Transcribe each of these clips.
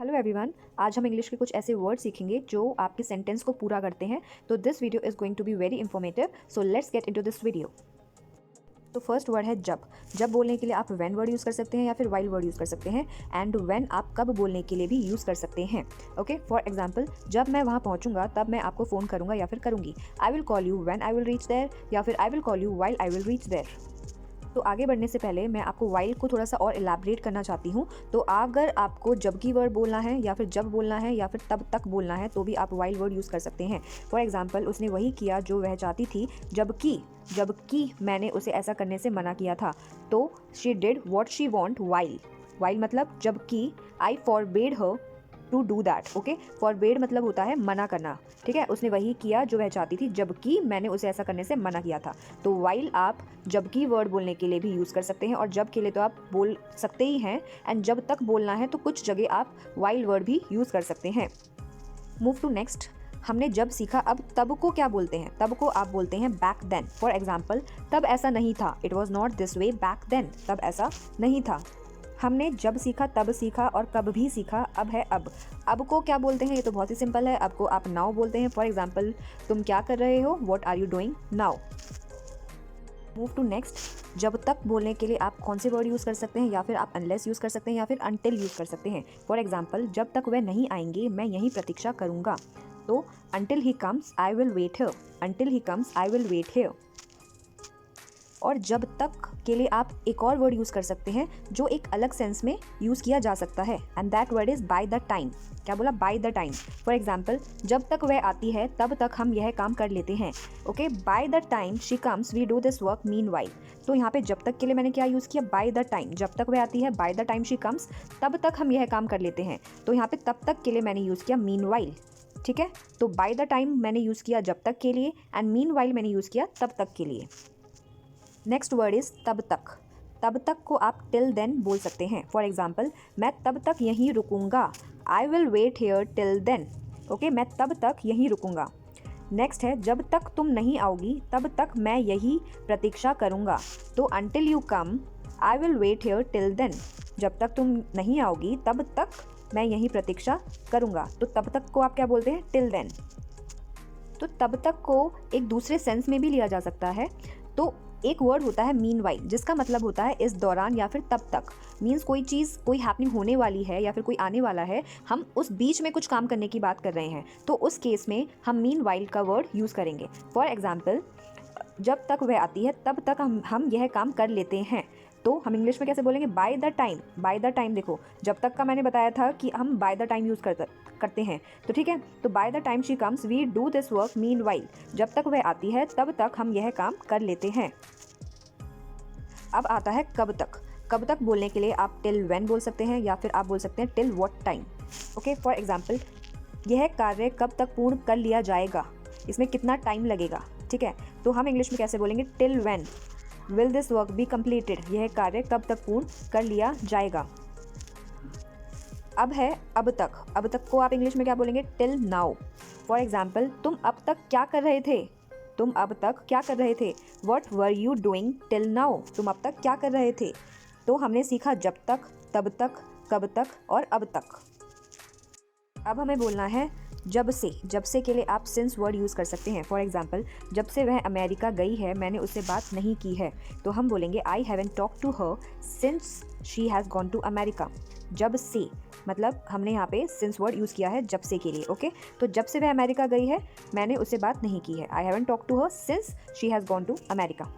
Hello everyone, आज हम English के कुछ ऐसे वर्ड सीखेंगे जो आपके सेंटेंस को पूरा करते हैं। तो this video is going to be very informative, so let's get into this video. तो फर्स्ट वर्ड है जब। जब बोलने के लिए आप व्हेन वर्ड यूज़ कर सकते हैं या फिर व्हाइल वर्ड यूज़ कर सकते हैं। एंड व्हेन आप कब बोलने के लिए भी यूज़ कर सकते हैं। ओके, फॉर एग्जाम्पल, जब मैं वहाँ पहुँचूंगा तब मैं आपको फ़ोन करूँगा या फिर करूँगी। I will call you when I will reach there, या फिर I will call you while I will reach there. तो आगे बढ़ने से पहले मैं आपको वाइल को थोड़ा सा और इलैबोरेट करना चाहती हूँ। तो अगर आपको जब की वर्ड बोलना है या फिर जब बोलना है या फिर तब तक बोलना है तो भी आप वाइल वर्ड यूज़ कर सकते हैं। फॉर एग्जाम्पल, उसने वही किया जो वह चाहती थी, जबकि मैंने उसे ऐसा करने से मना किया था। तो she did what she want while. While मतलब जबकि, I forbade her to do that. Okay, forbade मतलब होता है मना करना। ठीक है, उसने वही किया जो वह चाहती थी जबकि मैंने उसे ऐसा करने से मना किया था। तो वाइल आप जबकि वर्ड बोलने के लिए भी यूज़ कर सकते हैं, और जब के लिए तो आप बोल सकते ही हैं। एंड जब तक बोलना है तो कुछ जगह आप वाइल वर्ड भी यूज़ कर सकते हैं। Move to next. हमने जब सीखा, अब तब को क्या बोलते हैं? तब को आप बोलते हैं बैक देन। फॉर एग्जाम्पल, तब ऐसा नहीं था, it was not this way back then. तब ऐसा नहीं था। हमने जब सीखा, तब सीखा और कब भी सीखा। अब है अब। अब को क्या बोलते हैं? ये तो बहुत ही सिंपल है। अब को आप नाउ बोलते हैं। फॉर एग्जाम्पल, तुम क्या कर रहे हो? What are you doing now. Move to next. जब तक बोलने के लिए आप कौन से वर्ड यूज़ कर सकते हैं? या फिर आप अनलेस यूज़ कर सकते हैं या फिर अनटिल यूज़ कर सकते हैं। फॉर एग्जाम्पल, जब तक वह नहीं आएंगे मैं यहीं प्रतीक्षा करूँगा। तो until he comes I will wait here. Until he comes I will wait here. और जब तक के लिए आप एक और वर्ड यूज़ कर सकते हैं जो एक अलग सेंस में यूज़ किया जा सकता है, and that word is by the time. क्या बोला? Bye the time. For example, जब तक वह आती है तब तक हम यह काम कर लेते हैं। Okay, by the time she comes we do this work meanwhile. तो यहाँ पे जब तक के लिए मैंने क्या यूज़ किया? Bye the time. जब तक वह आती है, bye the time she comes, तब तक हम यह काम कर लेते हैं। तो यहाँ पे तब तक के लिए मैंने यूज़ किया मीन वाइल। ठीक है, तो बाय द टाइम मैंने यूज़ किया जब तक के लिए, एंड मीन वाइल मैंने यूज़ किया तब तक के लिए। नेक्स्ट वर्ड इज़ तब तक। तब तक को आप टिल देन बोल सकते हैं। फॉर एग्जाम्पल, मैं तब तक यहीं रुकूंगा, I will wait here till then. Okay, मैं तब तक यहीं रुकूंगा। नेक्स्ट है, जब तक तुम नहीं आओगी तब तक मैं यही प्रतीक्षा करूंगा। तो until you come I will wait here till then. जब तक तुम नहीं आओगी तब तक मैं यही प्रतीक्षा करूंगा। तो तब तक को आप क्या बोलते हैं? Till then. तो तब तक को एक दूसरे सेंस में भी लिया जा सकता है। तो एक वर्ड होता है मीन वाइल, जिसका मतलब होता है इस दौरान या फिर तब तक। मीन्स कोई चीज़, कोई हैपनिंग होने वाली है या फिर कोई आने वाला है, हम उस बीच में कुछ काम करने की बात कर रहे हैं, तो उस केस में हम मीन वाइल का वर्ड यूज़ करेंगे। फॉर एग्जाम्पल, जब तक वह आती है तब तक हम यह काम कर लेते हैं। तो हम इंग्लिश में कैसे बोलेंगे? By the time. Bye the time, देखो जब तक का मैंने बताया था कि हम बाय द टाइम यूज़ करते हैं। तो ठीक है, तो by the time she comes we do this work meanwhile. जब तक वह आती है तब तक हम यह काम कर लेते हैं। अब आता है कब तक। कब तक बोलने के लिए आप टिल व्हेन बोल सकते हैं या फिर आप बोल सकते हैं till what time. Okay, for example, यह कार्य कब तक पूर्ण कर लिया जाएगा, इसमें कितना टाइम लगेगा। ठीक है, तो हम इंग्लिश में कैसे बोलेंगे? Till when will this work be completed. यह कार्य कब तक पूर्ण कर लिया जाएगा। अब है अब तक। अब तक को आप इंग्लिश में क्या बोलेंगे? Till now. फॉर एग्जाम्पल, तुम अब तक क्या कर रहे थे? तुम अब तक क्या कर रहे थे? What were you doing till now. तुम अब तक क्या कर रहे थे? तो हमने सीखा जब तक, तब तक, कब तक और अब तक। अब हमें बोलना है जब से। जब से के लिए आप सिंस वर्ड यूज़ कर सकते हैं। फॉर एग्जाम्पल, जब से वह अमेरिका गई है मैंने उससे बात नहीं की है। तो हम बोलेंगे I haven't talk to her since she has gone to America. जब से मतलब हमने यहाँ पे सिंस वर्ड यूज़ किया है जब से के लिए। ओके, तो जब से वह अमेरिका गई है मैंने उससे बात नहीं की है। I haven't talk to her since she has gone to America.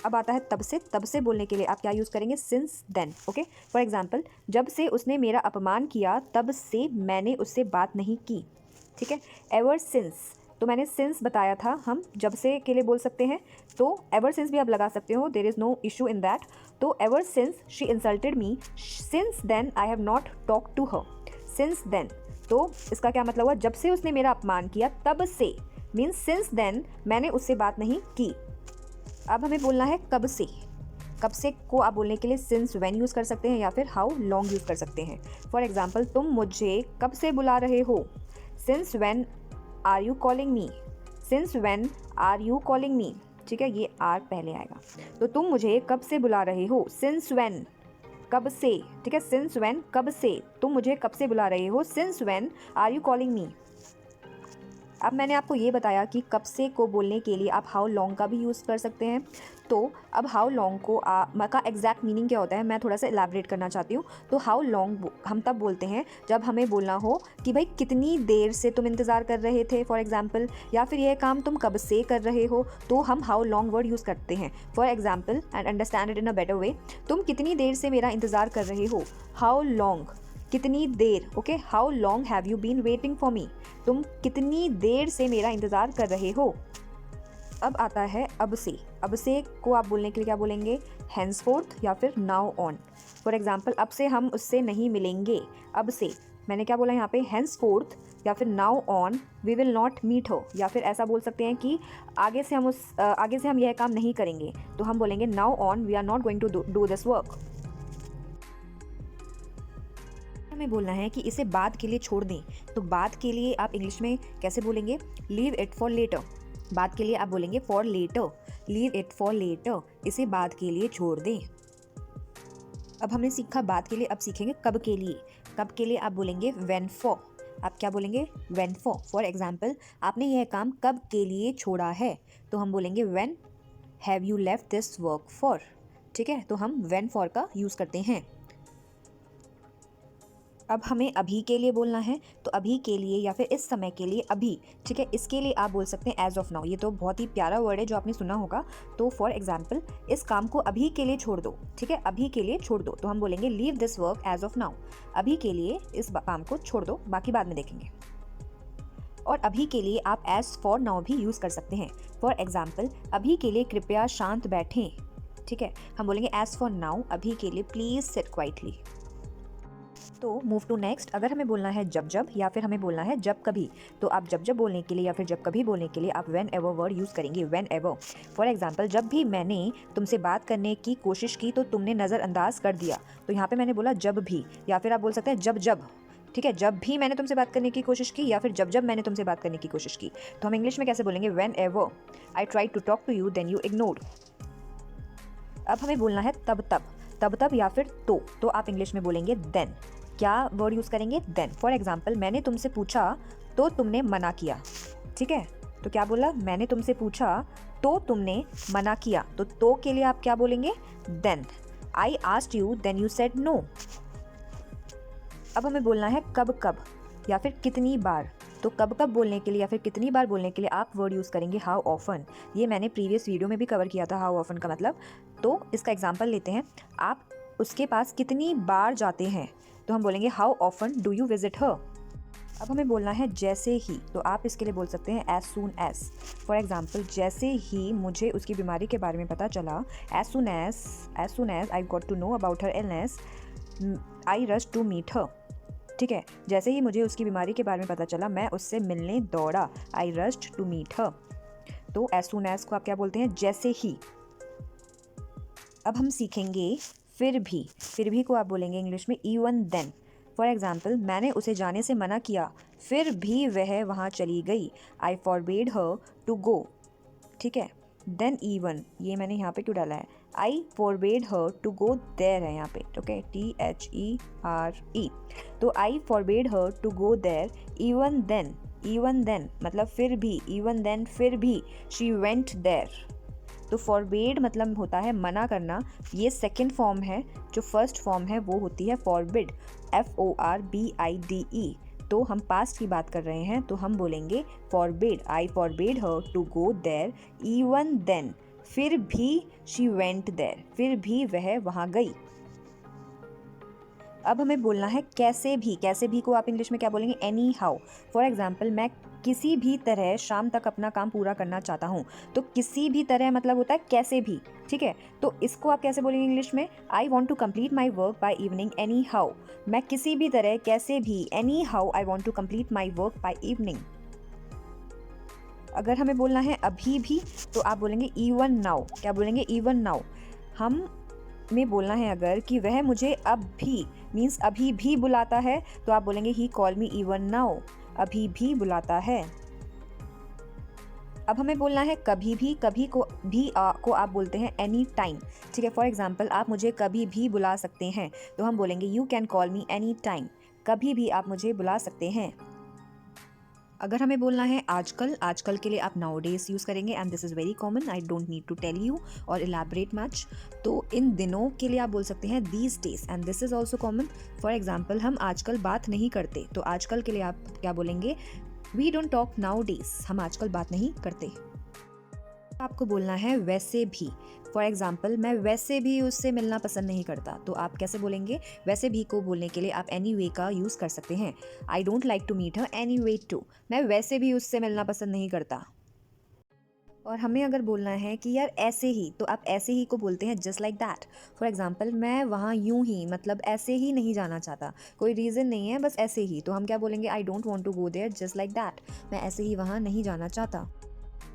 अब आता है तब से। तब से बोलने के लिए आप क्या यूज़ करेंगे? Since then. Okay, for example, जब से उसने मेरा अपमान किया तब से मैंने उससे बात नहीं की। ठीक है, एवर सिंस, तो मैंने सिंस बताया था, हम जब से के लिए बोल सकते हैं। तो एवर सिंस भी आप लगा सकते हो, there is no issue in that. तो ever since she insulted me since then I have not talk to her. Since then, तो इसका क्या मतलब हुआ? जब से उसने मेरा अपमान किया तब से, मीन्स सिंस देन मैंने उससे बात नहीं की। अब हमें बोलना है कब से। कब से को आप बोलने के लिए सिंस व्हेन यूज़ कर सकते हैं या फिर हाउ लॉन्ग यूज़ कर सकते हैं। फॉर एग्जाम्पल, तुम मुझे कब से बुला रहे हो? Since when are you calling me. Since when are you calling me. ठीक है, ये आर पहले आएगा। तो तुम मुझे कब से बुला रहे हो? सिंस व्हेन कब से, ठीक है, सिंस व्हेन, कब से, तुम मुझे कब से बुला रहे हो, since when are you calling me. अब मैंने आपको ये बताया कि कब से को बोलने के लिए आप हाउ लॉन्ग का भी यूज़ कर सकते हैं। तो अब हाउ लॉन्ग को का एग्जैक्ट मीनिंग क्या होता है मैं थोड़ा सा एलैबोरेट करना चाहती हूँ। तो हाउ लॉन्ग हम तब बोलते हैं जब हमें बोलना हो कि भाई कितनी देर से तुम इंतज़ार कर रहे थे फॉर एग्जाम्पल, या फिर यह काम तुम कब से कर रहे हो, तो हम हाउ लॉन्ग वर्ड यूज़ करते हैं। For example and understand it in a better way, तुम कितनी देर से मेरा इंतज़ार कर रहे हो, हाउ लॉन्ग, कितनी देर, okay, how long have you been waiting for me, तुम कितनी देर से मेरा इंतज़ार कर रहे हो। अब आता है अब से। अब से को आप बोलने के लिए क्या बोलेंगे, हैंसफोर्थ या फिर नाउ ऑन। फॉर एग्जाम्पल, अब से हम उससे नहीं मिलेंगे, अब से मैंने क्या बोला यहाँ पे, हैंसफोर्थ या फिर now on we will not meet हो, या फिर ऐसा बोल सकते हैं कि आगे से हम यह काम नहीं करेंगे, तो हम बोलेंगे now on we are not going to do this work. हमें बोलना है कि इसे बाद के लिए छोड़ दें, तो बाद के लिए आप इंग्लिश में कैसे बोलेंगे, लीव इट फॉर लेटर। बाद के लिए आप बोलेंगे for later, leave it for later, इसे बाद के लिए छोड़ दें। अब हमने सीखा बाद के लिए, अब सीखेंगे कब के लिए। कब के लिए आप बोलेंगे व्हेन फॉर, आप क्या बोलेंगे, व्हेन फॉर। फॉर एग्जाम्पल, आपने यह काम कब के लिए छोड़ा है, तो हम बोलेंगे when have you left this work for, ठीक है, तो हम व्हेन फॉर का यूज़ करते हैं। अब हमें अभी के लिए बोलना है, तो अभी के लिए या फिर इस समय के लिए अभी, ठीक है, इसके लिए आप बोल सकते हैं एज ऑफ नाउ। ये तो बहुत ही प्यारा वर्ड है जो आपने सुना होगा। तो फॉर एग्जाम्पल, इस काम को अभी के लिए छोड़ दो, ठीक है, अभी के लिए छोड़ दो, तो हम बोलेंगे leave this work as of now, अभी के लिए इस काम को छोड़ दो, बाकी बाद में देखेंगे। और अभी के लिए आप एज फॉर नाउ भी यूज़ कर सकते हैं। फॉर एग्जाम्पल, अभी के लिए कृपया शांत बैठें, ठीक है, हम बोलेंगे एज फॉर नाउ, अभी के लिए प्लीज सिट क्वाइटली। तो मूव टू नेक्स्ट। अगर हमें बोलना है जब जब या फिर हमें बोलना है जब कभी, तो आप जब जब बोलने के लिए या फिर जब कभी बोलने के लिए आप व्हेन एवर वर्ड यूज़ करेंगे, व्हेन एवर। फॉर एग्जाम्पल, जब भी मैंने तुमसे बात करने की कोशिश की तो तुमने नज़रअंदाज कर दिया, तो यहाँ पे मैंने बोला जब भी, या फिर आप बोल सकते हैं जब जब, ठीक है, जब भी मैंने तुमसे बात करने की कोशिश की या फिर जब जब मैंने तुमसे बात करने की कोशिश की, तो हम इंग्लिश में कैसे बोलेंगे, whenever I try to talk to you then you ignored. अब हमें बोलना है तब तब, तब तब या फिर तो आप इंग्लिश में बोलेंगे देन। क्या वर्ड यूज़ करेंगे, देन। फॉर एग्जाम्पल, मैंने तुमसे पूछा तो तुमने मना किया, ठीक है, तो क्या बोला, मैंने तुमसे पूछा तो तुमने मना किया, तो के लिए आप क्या बोलेंगे, then. I asked you then you said no. अब हमें बोलना है कब कब या फिर कितनी बार, तो कब कब बोलने के लिए या फिर कितनी बार बोलने के लिए आप वर्ड यूज़ करेंगे हाउ ऑफन। ये मैंने प्रीवियस वीडियो में भी कवर किया था हाउ ऑफन का मतलब। तो इसका एग्जाम्पल लेते हैं, आप उसके पास कितनी बार जाते हैं, तो हम बोलेंगे how often do you visit her. अब हमें बोलना है जैसे ही, तो आप इसके लिए बोल सकते हैं as soon as. For example, जैसे ही मुझे उसकी बीमारी के बारे में पता चला, as soon as I got to know about her illness I rush to meet her, ठीक है, जैसे ही मुझे उसकी बीमारी के बारे में पता चला मैं उससे मिलने दौड़ा, आई रश्ड टू मीट हर। तो एज सून एज को आप क्या बोलते हैं, जैसे ही। अब हम सीखेंगे फिर भी को आप बोलेंगे इंग्लिश में इवन देन। फॉर एग्जाम्पल, मैंने उसे जाने से मना किया फिर भी वह वहाँ चली गई, आई फॉरबेड हर टू गो, ठीक है, देन इवन, ये मैंने यहाँ पे क्यों डाला है, I forbade her to go there है यहाँ पे, ओके, THERE, तो I forbade her to go there even then मतलब फिर भी, इवन देन फिर भी, शी वेंट देयर। तो फॉरबेड मतलब होता है मना करना, ये सेकेंड फॉर्म है, जो फर्स्ट फॉर्म है वो होती है फॉरबिड, FORBIDE। तो हम पास्ट की बात कर रहे हैं, तो हम बोलेंगे forbid, I forbid her to go there even then, फिर भी शी वेंट देयर, फिर भी वह वहाँ गई। अब हमें बोलना है कैसे भी को आप इंग्लिश में क्या बोलेंगे, एनी हाउ। फॉर एग्जाम्पल, मैं किसी भी तरह शाम तक अपना काम पूरा करना चाहता हूँ, तो किसी भी तरह मतलब होता है कैसे भी, ठीक है, तो इसको आप कैसे बोलेंगे इंग्लिश में, I want to complete my work by evening anyhow. मैं किसी भी तरह कैसे भी, anyhow I want to complete my work by evening. अगर हमें बोलना है अभी भी, तो आप बोलेंगे इवन नाउ। क्या बोलेंगे, इवन नाउ। हम में बोलना है अगर कि वह मुझे अब भी मीन्स अभी भी बुलाता है, तो आप बोलेंगे ही कॉल मी इवन नाउ, अभी भी बुलाता है। अब हमें बोलना है कभी भी, कभी को भी को आप बोलते हैं एनी टाइम। ठीक है, फॉर एग्जाम्पल आप मुझे कभी भी बुला सकते हैं, तो हम बोलेंगे you can call me any time. कभी भी आप मुझे बुला सकते हैं। अगर हमें बोलना है आजकल, आजकल के लिए आप नाउ डेज यूज़ करेंगे and this is very common, I don't need to tell you और इलेबरेट मच। तो इन दिनों के लिए आप बोल सकते हैं these days and this is also common. For example हम आजकल बात नहीं करते, तो आजकल के लिए आप क्या बोलेंगे, we don't talk nowadays, हम आजकल बात नहीं करते। आपको बोलना है वैसे भी। फॉर एग्जाम्पल मैं वैसे भी उससे मिलना पसंद नहीं करता, तो आप कैसे बोलेंगे, वैसे भी को बोलने के लिए आप एनी वे का यूज़ कर सकते हैं। I don't like to meet her anyway too, मैं वैसे भी उससे मिलना पसंद नहीं करता। और हमें अगर बोलना है कि यार ऐसे ही, तो आप ऐसे ही को बोलते हैं just like that. For example मैं वहाँ यूं ही, मतलब ऐसे ही नहीं जाना चाहता, कोई रीज़न नहीं है, बस ऐसे ही, तो हम क्या बोलेंगे, I don't want to go there just like that, मैं ऐसे ही वहाँ नहीं जाना चाहता।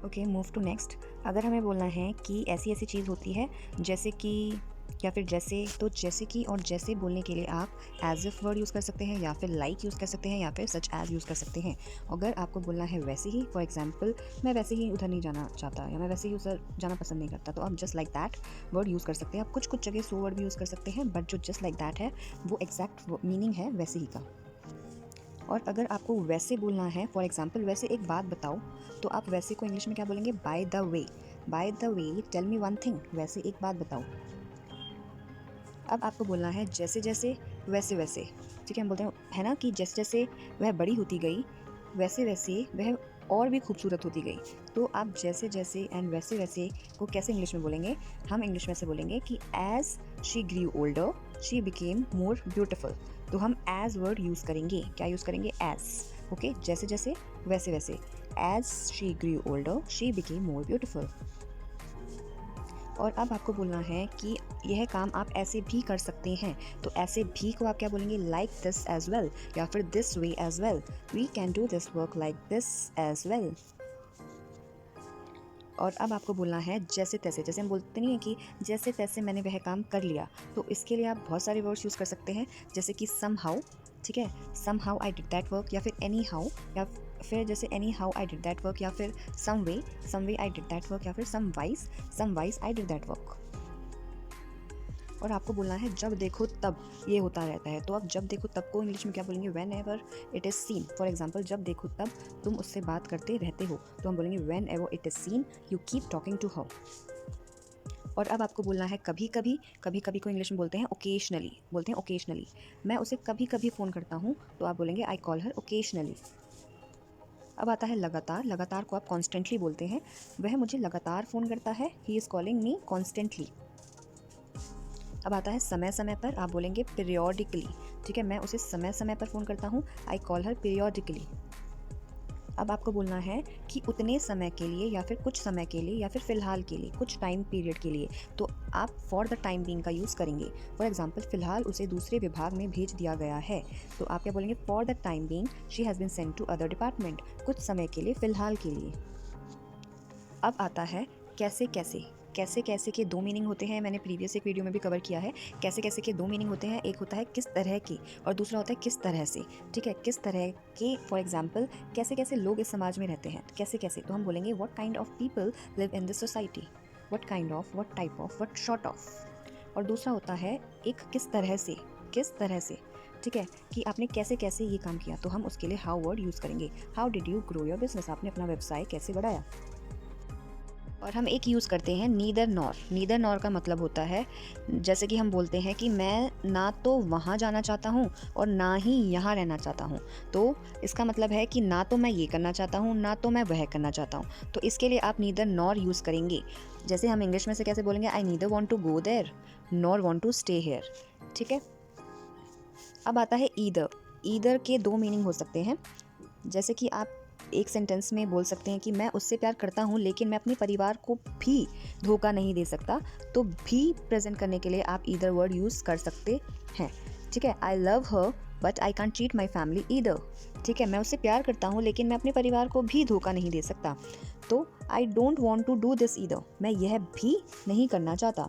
Okay, move to next. अगर हमें बोलना है कि ऐसी ऐसी चीज़ होती है जैसे कि, या फिर जैसे, तो जैसे कि और जैसे बोलने के लिए आप एज इफ वर्ड यूज़ कर सकते हैं, या फिर लाइक यूज़ कर सकते हैं, या फिर सच एज यूज़ कर सकते हैं। अगर आपको बोलना है वैसे ही, फॉर एग्जाम्पल मैं वैसे ही उधर नहीं जाना चाहता, या मैं वैसे ही उधर जाना पसंद नहीं करता, तो आप just like that word use कर सकते हैं। आप कुछ कुछ जगह सो वर्ड भी यूज़ कर सकते हैं, बट जो जस्ट लाइक दैट है वो एग्जैक्ट मीनिंग है वैसे ही का। और अगर आपको वैसे बोलना है, फॉर एग्जाम्पल वैसे एक बात बताओ, तो आप वैसे को इंग्लिश में क्या बोलेंगे, by the way. By the way tell me one thing, वैसे एक बात बताओ। अब आपको बोलना है जैसे जैसे, वैसे वैसे। ठीक है, हम बोलते हैं है ना कि जैसे जैसे वह बड़ी होती गई, वैसे वैसे वह और भी खूबसूरत होती गई। तो आप जैसे जैसे एंड वैसे वैसे को कैसे इंग्लिश में बोलेंगे, हम इंग्लिश में से बोलेंगे कि as she grew older she became more beautiful. तो हम एज वर्ड यूज़ करेंगे, क्या यूज़ करेंगे, एज। ओके, जैसे जैसे वैसे वैसे, as she grew older she became more beautiful. और अब आपको बोलना है कि यह काम आप ऐसे भी कर सकते हैं, तो ऐसे भी को आप क्या बोलेंगे, लाइक दिस एज वेल, या फिर this way as well, we can do this work like this as well. और अब आपको बोलना है जैसे तैसे, जैसे हम बोलते नहीं है कि जैसे तैसे मैंने वह काम कर लिया, तो इसके लिए आप बहुत सारे वर्ड्स यूज़ कर सकते हैं, जैसे कि सम हाउ। ठीक है, somehow I did that work, या फिर एनी हाउ, या फिर जैसे anyhow I did that work, या फिर some way I did that work, या फिर some wise I did that work. और आपको बोलना है जब देखो तब ये होता रहता है, तो आप जब देखो तब को इंग्लिश में क्या बोलेंगे, whenever it is scene. For example जब देखो तब तुम उससे बात करते रहते हो, तो हम बोलेंगे whenever it is seen you keep talking to her. और अब आपको बोलना है कभी कभी, कभी कभी को इंग्लिश में बोलते हैं ओकेजनली, बोलते हैं ओकेजनली, मैं उसे कभी कभी फ़ोन करता हूँ, तो आप बोलेंगे आई कॉल हर ओकेजनली। अब आता है लगातार, लगातार को आप कॉन्स्टेंटली बोलते हैं, वह मुझे लगातार फ़ोन करता है, he is calling me constantly. अब आता है समय समय पर, आप बोलेंगे पीरियोडिकली। ठीक है, मैं उसे समय समय पर फ़ोन करता हूँ, आई कॉल हर पीरियोडिकली। अब आपको बोलना है कि उतने समय के लिए, या फिर कुछ समय के लिए, या फिर फ़िलहाल के लिए, कुछ टाइम पीरियड के लिए, तो आप फॉर द टाइम बीइंग का यूज़ करेंगे। फॉर एग्जाम्पल फ़िलहाल उसे दूसरे विभाग में भेज दिया गया है, तो आप क्या बोलेंगे, for the time being she has been sent to other department, कुछ समय के लिए, फ़िलहाल के लिए। अब आता है कैसे कैसे। कैसे कैसे के दो मीनिंग होते हैं, मैंने प्रीवियस एक वीडियो में भी कवर किया है। कैसे कैसे के दो मीनिंग होते हैं, एक होता है किस तरह की, और दूसरा होता है किस तरह से। ठीक है, किस तरह के, फॉर एग्जाम्पल कैसे कैसे लोग इस समाज में रहते हैं, कैसे कैसे, तो हम बोलेंगे what kind of people live in this society, what kind of, what type of, what short of. और दूसरा होता है एक किस तरह से, किस तरह से। ठीक है, कि आपने कैसे कैसे ये काम किया, तो हम उसके लिए हाउ वर्ड यूज़ करेंगे, how did you grow your business, आपने अपना व्यवसाय कैसे बढ़ाया। और हम एक यूज़ करते हैं नीदर नॉर। नीदर नॉर का मतलब होता है, जैसे कि हम बोलते हैं कि मैं ना तो वहाँ जाना चाहता हूँ और ना ही यहाँ रहना चाहता हूँ, तो इसका मतलब है कि ना तो मैं ये करना चाहता हूँ, ना तो मैं वह करना चाहता हूँ, तो इसके लिए आप नीदर नॉर यूज़ करेंगे। जैसे हम इंग्लिश में से कैसे बोलेंगे, I neither want to go there nor want to stay here. ठीक है, अब आता है ईदर। ईदर के दो मीनिंग हो सकते हैं, जैसे कि आप एक सेंटेंस में बोल सकते हैं कि मैं उससे प्यार करता हूँ, लेकिन मैं अपने परिवार को भी धोखा नहीं दे सकता, तो भी प्रेजेंट करने के लिए आप ईदर वर्ड यूज़ कर सकते हैं। ठीक है, I love her but I can't cheat my family either. ठीक है, मैं उससे प्यार करता हूँ, लेकिन मैं अपने परिवार को भी धोखा नहीं दे सकता, तो I don't want to do this either, मैं यह भी नहीं करना चाहता।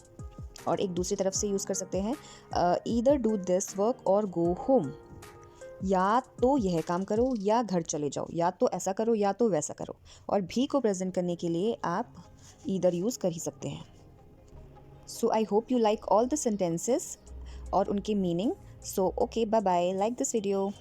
और एक दूसरी तरफ से यूज़ कर सकते हैं, ईदर डू दिस वर्क और गो होम। या तो यह काम करो या घर चले जाओ, या तो ऐसा करो या तो वैसा करो। और भी को प्रेजेंट करने के लिए आप ईदर यूज़ कर ही सकते हैं। So I hope you like all the sentences और उनके meaning. So okay, bye bye, like this video.